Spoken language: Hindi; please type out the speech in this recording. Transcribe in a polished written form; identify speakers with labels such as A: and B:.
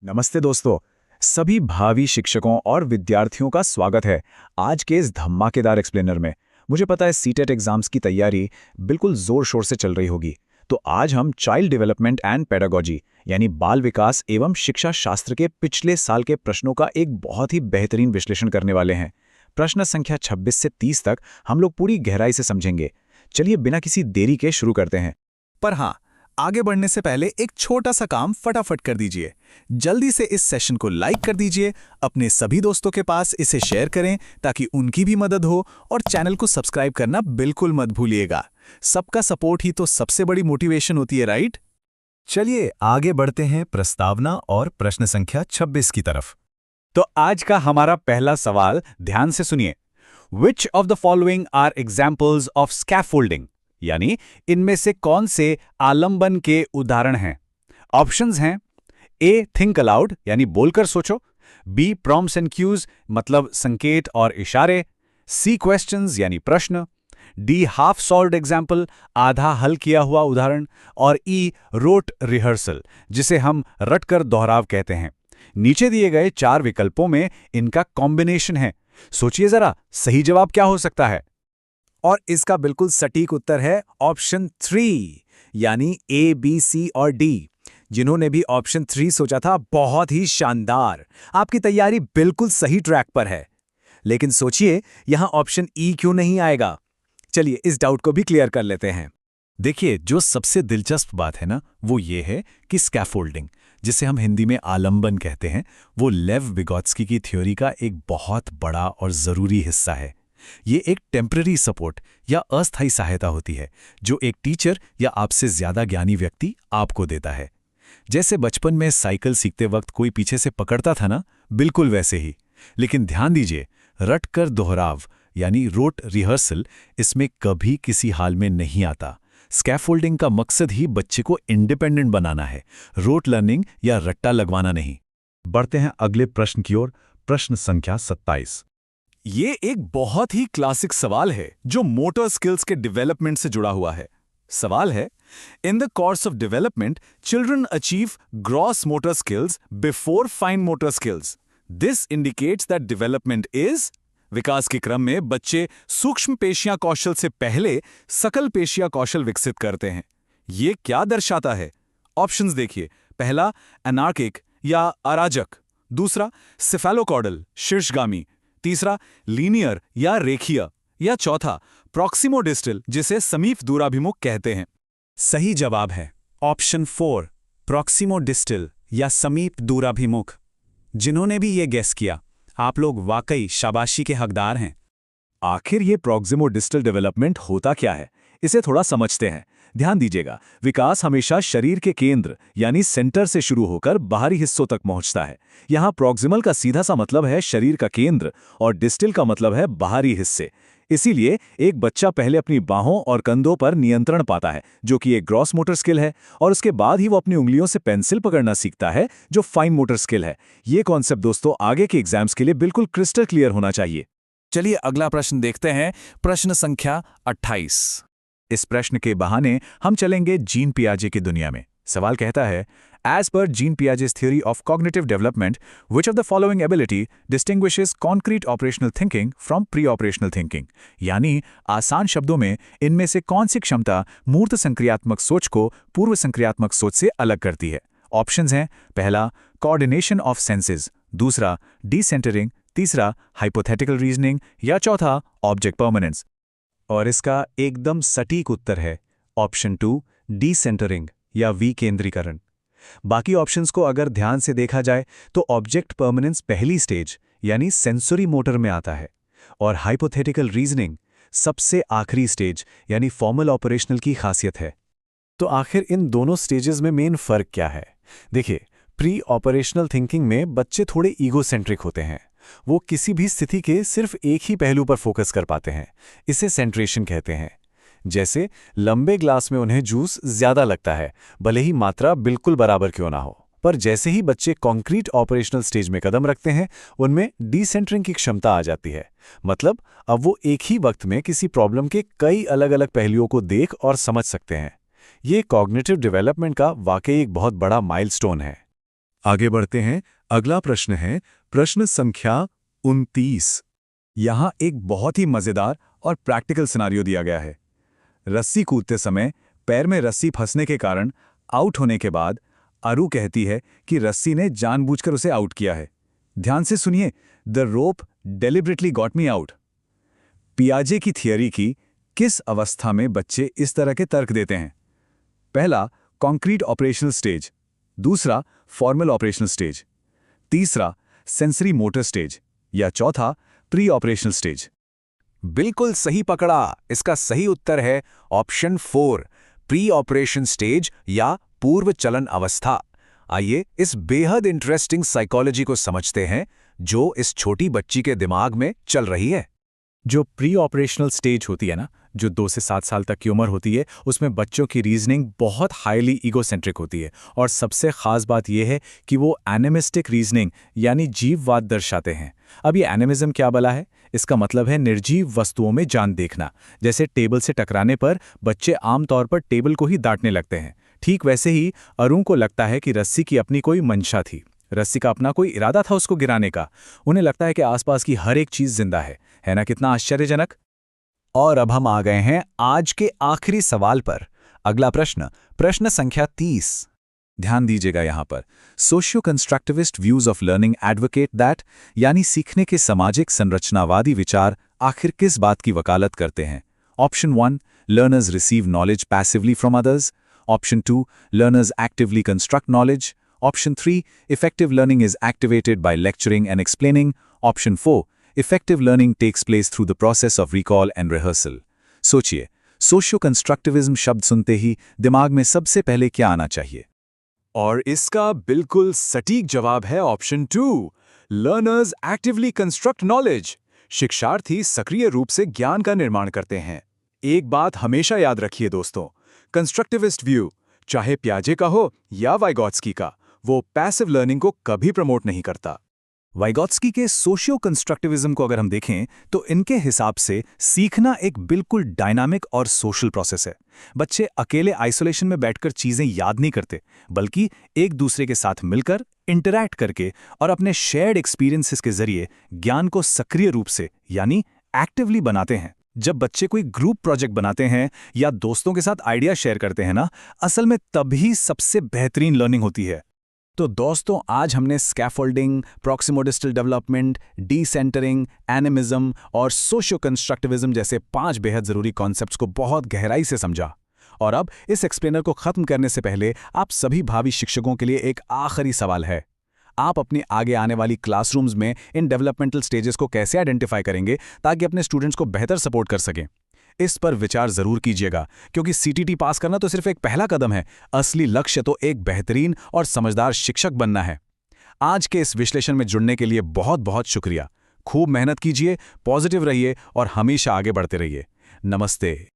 A: नमस्ते दोस्तों। सभी भावी शिक्षकों और विद्यार्थियों का स्वागत है आज के इस धमाकेदार एक्सप्लेनर में। मुझे पता है सीटेट एग्जाम्स की तैयारी बिल्कुल जोर शोर से चल रही होगी, तो आज हम चाइल्ड डेवलपमेंट एंड पेडागोजी यानी बाल विकास एवं शिक्षा शास्त्र के पिछले साल के प्रश्नों का एक बहुत ही बेहतरीन विश्लेषण करने वाले हैं। प्रश्न संख्या 26 से 30 तक हम लोग पूरी गहराई से समझेंगे। चलिए बिना किसी देरी के शुरू करते हैं।
B: पर हाँ, आगे बढ़ने से पहले एक छोटा सा काम फटाफट कर दीजिए। जल्दी से इस सेशन को लाइक कर दीजिए, अपने सभी दोस्तों के पास इसे शेयर करें ताकि उनकी भी मदद हो, और चैनल को सब्सक्राइब करना बिल्कुल मत भूलिएगा। सबका सपोर्ट ही तो सबसे बड़ी मोटिवेशन होती है, राइट?
C: चलिए आगे बढ़ते हैं प्रस्तावना और प्रश्न संख्या 26 की तरफ।
A: तो आज का हमारा पहला सवाल ध्यान से सुनिए। Which of the following are examples of scaffolding, यानी इनमें से कौन से आलंबन के उदाहरण हैं। ऑप्शंस हैं ए थिंक अलाउड यानी बोलकर सोचो, बी प्रॉम्प्ट्स एंड क्यूज मतलब संकेत और इशारे, सी क्वेश्चंस यानी प्रश्न, डी हाफ सॉल्व्ड एग्जाम्पल आधा हल किया हुआ उदाहरण, और ई रोट रिहर्सल जिसे हम रटकर दोहराव कहते हैं। नीचे दिए गए 4 विकल्पों में इनका कॉम्बिनेशन है। सोचिए जरा, सही जवाब क्या हो सकता है?
B: और इसका बिल्कुल सटीक उत्तर है ऑप्शन 3 यानी ए, बी, सी और डी। जिन्होंने भी ऑप्शन 3 सोचा था, बहुत ही शानदार। आपकी तैयारी बिल्कुल सही ट्रैक पर है। लेकिन सोचिए, यहां ऑप्शन ई क्यों नहीं आएगा? चलिए इस डाउट को भी क्लियर कर लेते हैं।
C: देखिए, जो सबसे दिलचस्प बात है ना, वो ये है कि स्कैफोल्डिंग, जिसे हम हिंदी में आलंबन कहते हैं, वो लेव विगोत्स्की की थ्योरी का एक बहुत बड़ा और ज़रूरी हिस्सा है। ये एक टेम्पररी सपोर्ट या अस्थायी सहायता होती है जो एक टीचर या आपसे ज्यादा ज्ञानी व्यक्ति आपको देता है। जैसे बचपन में साइकिल सीखते वक्त कोई पीछे से पकड़ता था ना, बिल्कुल वैसे ही। लेकिन ध्यान दीजिए, रटकर दोहराव यानी रोट रिहर्सल इसमें कभी किसी हाल में नहीं आता। स्कैफोल्डिंग का मकसद ही बच्चे को इंडिपेंडेंट बनाना है, रोट लर्निंग या रट्टा लगवाना नहीं। बढ़ते हैं अगले प्रश्न की ओर, प्रश्न संख्या 27।
B: ये एक बहुत ही क्लासिक सवाल है जो मोटर स्किल्स के डेवलपमेंट से जुड़ा हुआ है। सवाल है, in the course of development children achieve gross motor skills before fine motor skills. This indicates that development is. विकास के क्रम में बच्चे सूक्ष्म पेशियां कौशल से पहले सकल पेशिया कौशल विकसित करते हैं। ये क्या दर्शाता है? ऑप्शंस देखिए। पहला, एनार्किक या अराजक। दूसरा, सिफेलोकॉर्डल शीर्षगामी। तीसरा, लीनियर या रेखीय। या चौथा, प्रॉक्सिमोडिस्टल जिसे समीप दूराभिमुख कहते हैं।
A: सही जवाब है ऑप्शन 4 प्रॉक्सिमोडिस्टल या समीप दूराभिमुख। जिन्होंने भी ये गेस किया, आप लोग वाकई शाबाशी के हकदार हैं।
C: आखिर ये प्रॉक्सिमोडिस्टल डेवलपमेंट होता क्या है, इसे थोड़ा समझते हैं। ध्यान दीजिएगा, विकास हमेशा शरीर के केंद्र यानी सेंटर से शुरू होकर बाहरी हिस्सों तक पहुंचता है। यहाँ प्रॉक्सिमल का सीधा सा मतलब है शरीर का केंद्र और डिस्टल का मतलब है बाहरी हिस्से। इसीलिए एक बच्चा पहले अपनी बाहों और कंधों पर नियंत्रण पाता है, जो कि एक ग्रॉस मोटर स्किल है, और उसके बाद ही वो अपनी उंगलियों से पेंसिल पकड़ना सीखता है, जो फाइन मोटर स्किल है। ये कॉन्सेप्ट दोस्तों आगे के एग्जाम्स के लिए बिल्कुल क्रिस्टल क्लियर होना चाहिए।
B: चलिए अगला प्रश्न देखते हैं, प्रश्न संख्या 28।
C: इस प्रश्न के बहाने हम चलेंगे जीन पियाजे की दुनिया में। सवाल कहता है, as per Jean Piaget's theory of cognitive development, which of the following ability distinguishes concrete operational thinking from pre-operational thinking? यानी आसान शब्दों में इनमें से कौन सी क्षमता मूर्त संक्रियात्मक सोच को पूर्व संक्रियात्मक सोच से अलग करती है? ऑप्शंस हैं, पहला कोऑर्डिनेशन ऑफ सेंसेस, दूसरा डिसेंटरिंग, तीसरा हाइपोथेटिकल रीजनिंग, या चौथा ऑब्जेक्ट परमानेंस। और इसका एकदम सटीक उत्तर है ऑप्शन 2 डिसेंटरिंग या विकेंद्रीकरण। बाकी ऑप्शंस को अगर ध्यान से देखा जाए तो ऑब्जेक्ट परमानेंस पहली स्टेज यानी सेंसरी मोटर में आता है, और हाइपोथेटिकल रीजनिंग सबसे आखिरी स्टेज यानी फॉर्मल ऑपरेशनल की खासियत है। तो आखिर इन दोनों स्टेजेस में मेन फर्क क्या है? देखिए, प्री ऑपरेशनल थिंकिंग में बच्चे थोड़े ईगोसेंट्रिक होते हैं। वो किसी भी स्थिति के सिर्फ एक ही पहलू पर फोकस कर पाते हैं। इसे सेंट्रेशन कहते हैं। जैसे लंबे ग्लास में उन्हें जूस ज्यादा लगता है, भले ही मात्रा बिल्कुल बराबर क्यों ना हो। पर जैसे ही बच्चे कॉन्क्रीट ऑपरेशनल स्टेज में कदम रखते हैं, उनमें डिसेंटरिंग की क्षमता आ जाती है। मतलब अब वो एक ही वक्त में किसी प्रॉब्लम के कई अलग अलग पहलुओं को देख और समझ सकते हैं। ये कॉग्निटिव डेवलपमेंट का वाकई एक बहुत बड़ा माइलस्टोन है।
B: आगे बढ़ते हैं। अगला प्रश्न है प्रश्न संख्या 29।
C: यहाँ एक बहुत ही मजेदार और प्रैक्टिकल सिनारियो दिया गया है। रस्सी कूदते समय पैर में रस्सी फंसने के कारण आउट होने के बाद अरु कहती है कि रस्सी ने जानबूझकर उसे आउट किया है। ध्यान से सुनिए, the rope deliberately got me out. पियाजे की थियरी की किस अवस्था में बच्चे इस तरह के तर्क देते हैं? पहला, कॉन्क्रीट ऑपरेशनल स्टेज। दूसरा, फॉर्मल ऑपरेशनल स्टेज। तीसरा, सेंसरी मोटर स्टेज। या चौथा, प्री ऑपरेशनल स्टेज।
A: बिल्कुल सही पकड़ा। इसका सही उत्तर है ऑप्शन 4, प्री ऑपरेशन स्टेज या पूर्व चलन अवस्था। आइए इस बेहद इंटरेस्टिंग साइकोलॉजी को समझते हैं जो इस छोटी बच्ची के दिमाग में चल रही है।
C: जो प्री ऑपरेशनल स्टेज होती है ना, जो 2 से 7 साल तक की उम्र होती है, उसमें बच्चों की रीजनिंग बहुत हाईली ईगोसेंट्रिक होती है। और सबसे खास बात यह है कि वो एनिमिस्टिक रीजनिंग यानी जीववाद दर्शाते हैं। अब ये एनिमिज्म क्या भला है? इसका मतलब है निर्जीव वस्तुओं में जान देखना। जैसे टेबल से टकराने पर बच्चे आमतौर पर टेबल को ही डांटने लगते हैं, ठीक वैसे ही अरुण को लगता है कि रस्सी की अपनी कोई मंशा थी, रस्सी का अपना कोई इरादा था उसको गिराने का। उन्हें लगता है कि आसपास की हर एक चीज जिंदा है ना? कितना आश्चर्यजनक।
A: और अब हम आ गए हैं आज के आखिरी सवाल पर। अगला प्रश्न, प्रश्न संख्या 30।
C: ध्यान दीजिएगा यहाँ पर। Socio constructivist views of learning advocate that, यानी सीखने के सामाजिक संरचनावादी विचार आखिर किस बात की वकालत करते हैं? Option 1, learners receive knowledge passively from others. Option 2, learners actively construct knowledge. Option 3, effective learning is activated by lecturing and explaining. Option 4, effective learning takes place through the process of recall and rehearsal. सोचिए, सोशियो-कंस्ट्रक्टिविज्म शब्द सुनते ही दिमाग में सबसे पहले क्या आना चाहिए?
B: और इसका बिल्कुल सटीक जवाब है option 2, learners actively construct knowledge. शिक्षार्थी सक्रिय रूप से ज्ञान का निर्माण करते हैं। एक बात हमेशा याद रखिए दोस्तों, कंस्ट्रक्टिविस्ट व्यू, चाहे पियाजे का हो या वाइगॉट्स्की का, वो पैसिव लर्निंग को कभी प्रमोट नहीं करता।
C: वाइगॉट्स्की के सोशियो कंस्ट्रक्टिविज्म को अगर हम देखें तो इनके हिसाब से सीखना एक बिल्कुल डायनामिक और सोशल प्रोसेस है। बच्चे अकेले आइसोलेशन में बैठकर चीजें याद नहीं करते, बल्कि एक दूसरे के साथ मिलकर, इंटरैक्ट करके और अपने शेयर्ड एक्सपीरियंसेस के जरिए ज्ञान को सक्रिय रूप से यानी एक्टिवली बनाते हैं। जब बच्चे कोई ग्रुप प्रोजेक्ट बनाते हैं या दोस्तों के साथ आइडिया शेयर करते हैं ना, असल में तभी सबसे बेहतरीन लर्निंग होती है। तो दोस्तों, आज हमने स्कैफोल्डिंग, प्रॉक्सिमोडिस्टल डेवलपमेंट, डीसेंटरिंग, एनिमिज्म और सोशियो कंस्ट्रक्टिविज्म जैसे 5 बेहद जरूरी कॉन्सेप्ट्स को बहुत गहराई से समझा। और अब इस एक्सप्लेनर को खत्म करने से पहले आप सभी भावी शिक्षकों के लिए एक आखिरी सवाल है। आप अपनी आगे आने वाली क्लासरूम्स में इन डेवलपमेंटल स्टेजेस को कैसे आइडेंटिफाई करेंगे ताकि अपने स्टूडेंट्स को बेहतर सपोर्ट कर सकें? इस पर विचार जरूर कीजिएगा, क्योंकि सीटीटी पास करना तो सिर्फ एक पहला कदम है। असली लक्ष्य तो एक बेहतरीन और समझदार शिक्षक बनना है। आज के इस विश्लेषण में जुड़ने के लिए बहुत बहुत शुक्रिया। खूब मेहनत कीजिए, पॉजिटिव रहिए और हमेशा आगे बढ़ते रहिए। नमस्ते।